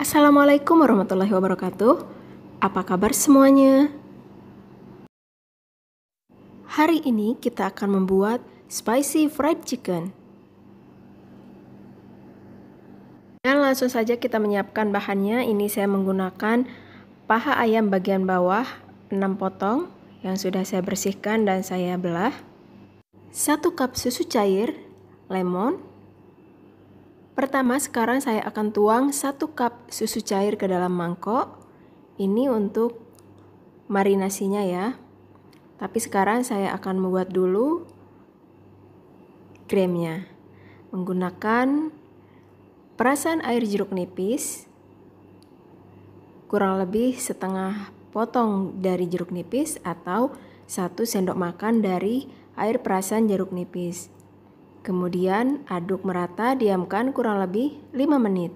Assalamualaikum warahmatullahi wabarakatuh. Apa kabar semuanya? Hari ini kita akan membuat spicy fried chicken. Dan langsung saja kita menyiapkan bahannya. Ini saya menggunakan paha ayam bagian bawah 6 potong yang sudah saya bersihkan dan saya belah. 1 cup susu cair, lemon. Pertama, sekarang saya akan tuang 1 cup susu cair ke dalam mangkok. Ini untuk marinasinya ya. Tapi sekarang saya akan membuat dulu kremnya. Menggunakan perasan air jeruk nipis. Kurang lebih setengah potong dari jeruk nipis atau 1 sendok makan dari air perasan jeruk nipis. Kemudian aduk merata, diamkan kurang lebih 5 menit.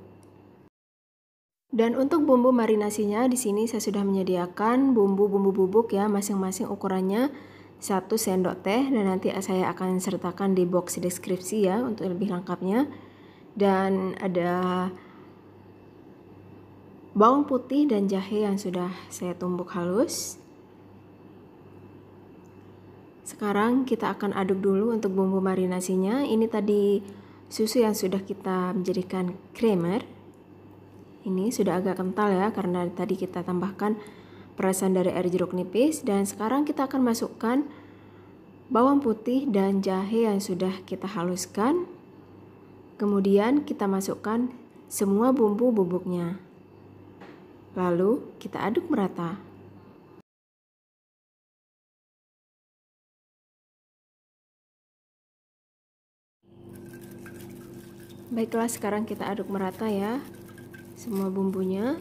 Dan untuk bumbu marinasinya di sini saya sudah menyediakan bumbu-bumbu bubuk ya, masing-masing ukurannya 1 sendok teh, dan nanti saya akan sertakan di box deskripsi ya untuk lebih lengkapnya. Dan ada bawang putih dan jahe yang sudah saya tumbuk halus. Sekarang kita akan aduk dulu untuk bumbu marinasinya. Ini tadi susu yang sudah kita menjadikan creamer. Ini sudah agak kental ya, karena tadi kita tambahkan perasan dari air jeruk nipis. Dan sekarang kita akan masukkan bawang putih dan jahe yang sudah kita haluskan. Kemudian kita masukkan semua bumbu bubuknya. Lalu kita aduk merata. Baiklah, sekarang kita aduk merata ya semua bumbunya.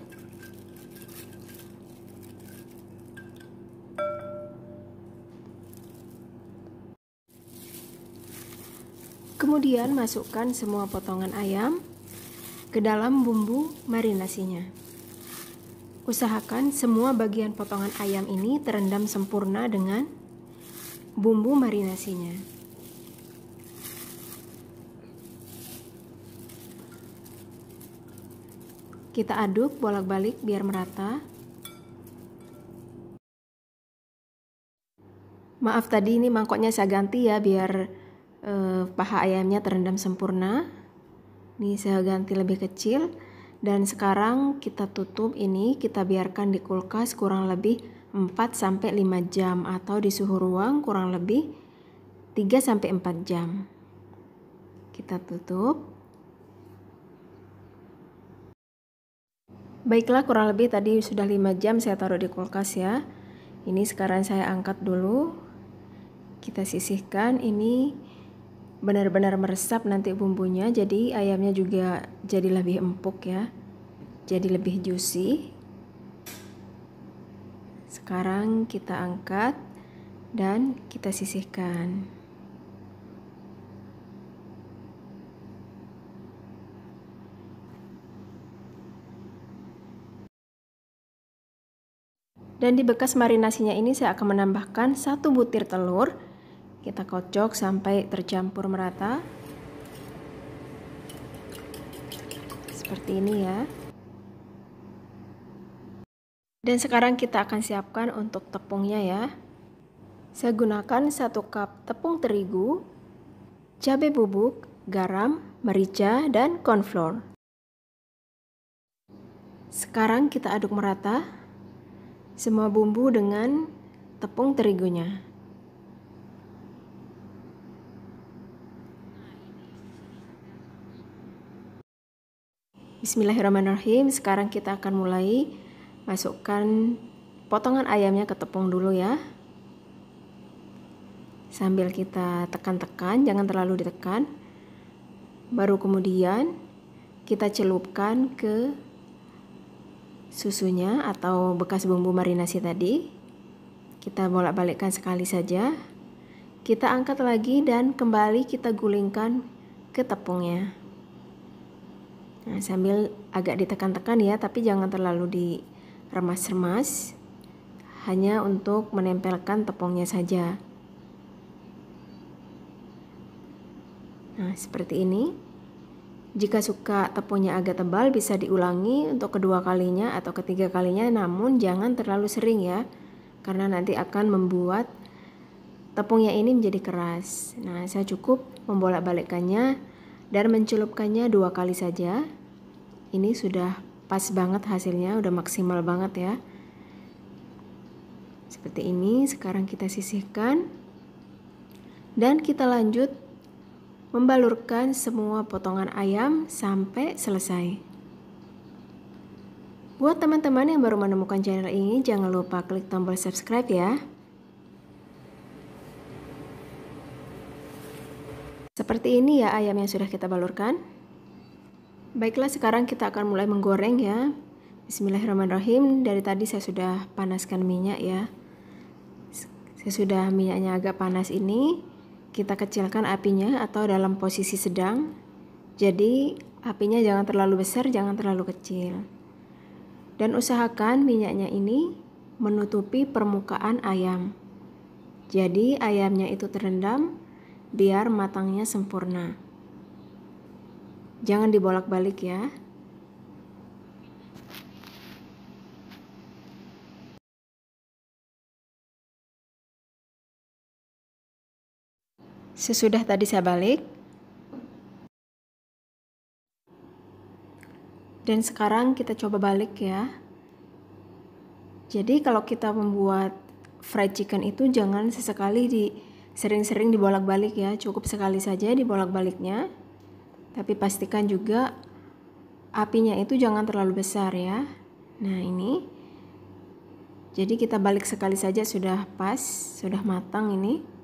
Kemudian masukkan semua potongan ayam ke dalam bumbu marinasinya. Usahakan semua bagian potongan ayam ini terendam sempurna dengan bumbu marinasinya. Kita aduk bolak-balik biar merata. Maaf tadi ini mangkoknya saya ganti ya biar paha ayamnya terendam sempurna. Ini saya ganti lebih kecil. Dan sekarang kita tutup ini, kita biarkan di kulkas kurang lebih 4-5 jam atau di suhu ruang kurang lebih 3-4 jam. Kita tutup. Baiklah, kurang lebih tadi sudah 5 jam saya taruh di kulkas ya. Ini sekarang saya angkat dulu. Kita sisihkan, ini benar-benar meresap nanti bumbunya, jadi ayamnya juga jadi lebih empuk ya. Jadi lebih juicy. Sekarang kita angkat dan kita sisihkan. Dan di bekas marinasinya ini saya akan menambahkan 1 butir telur. Kita kocok sampai tercampur merata. Seperti ini ya. Dan sekarang kita akan siapkan untuk tepungnya ya. Saya gunakan 1 cup tepung terigu, cabai bubuk, garam, merica, dan cornflour. Sekarang kita aduk merata semua bumbu dengan tepung terigunya. Bismillahirrahmanirrahim. Sekarang kita akan mulai masukkan potongan ayamnya ke tepung dulu ya. Sambil kita tekan-tekan, jangan terlalu ditekan. Baru kemudian kita celupkan ke susunya atau bekas bumbu marinasi tadi. Kita bolak-balikkan sekali saja. Kita angkat lagi dan kembali kita gulingkan ke tepungnya. Nah, sambil agak ditekan-tekan ya, tapi jangan terlalu diremas-remas. Hanya untuk menempelkan tepungnya saja. Nah, seperti ini. Jika suka tepungnya agak tebal bisa diulangi untuk kedua kalinya atau ketiga kalinya, namun jangan terlalu sering ya, karena nanti akan membuat tepungnya ini menjadi keras. Nah, saya cukup membolak-balikkannya dan mencelupkannya 2 kali saja. Ini sudah pas banget hasilnya, udah maksimal banget ya. Seperti ini. Sekarang kita sisihkan dan kita lanjut membalurkan semua potongan ayam sampai selesai. Buat teman-teman yang baru menemukan channel ini, jangan lupa klik tombol subscribe ya. Seperti ini ya ayam yang sudah kita balurkan. Baiklah, sekarang kita akan mulai menggoreng ya. Bismillahirrahmanirrahim. Dari tadi saya sudah panaskan minyak ya. Sesudah minyaknya agak panas ini, kita kecilkan apinya atau dalam posisi sedang. Jadi apinya jangan terlalu besar, jangan terlalu kecil. Dan usahakan minyaknya ini menutupi permukaan ayam. Jadi ayamnya itu terendam biar matangnya sempurna. Jangan dibolak-balik ya. Sesudah tadi saya balik. Dan sekarang kita coba balik ya. Jadi kalau kita membuat fried chicken itu jangan sesekali sering-sering dibolak-balik ya. Cukup sekali saja dibolak-baliknya. Tapi pastikan juga apinya itu jangan terlalu besar ya. Nah ini. Jadi kita balik sekali saja sudah pas, sudah matang ini.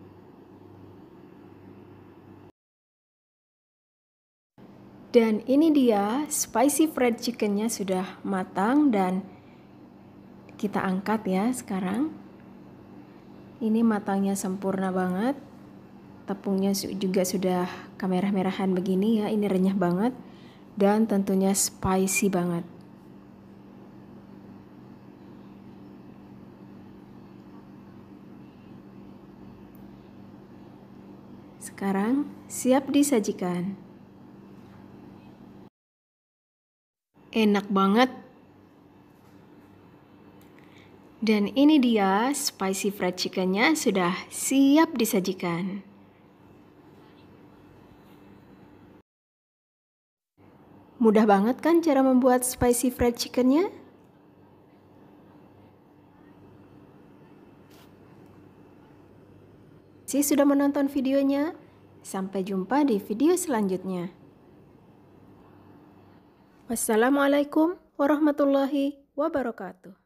Dan ini dia spicy fried chickennya sudah matang dan kita angkat ya sekarang. Ini matangnya sempurna banget. Tepungnya juga sudah kemerah-merahan begini ya. Ini renyah banget dan tentunya spicy banget. Sekarang siap disajikan. Enak banget. Dan ini dia spicy fried chickennya sudah siap disajikan. Mudah banget kan cara membuat spicy fried chickennya? Sudah menonton videonya? Sampai jumpa di video selanjutnya. Wassalamualaikum warahmatullahi wabarakatuh.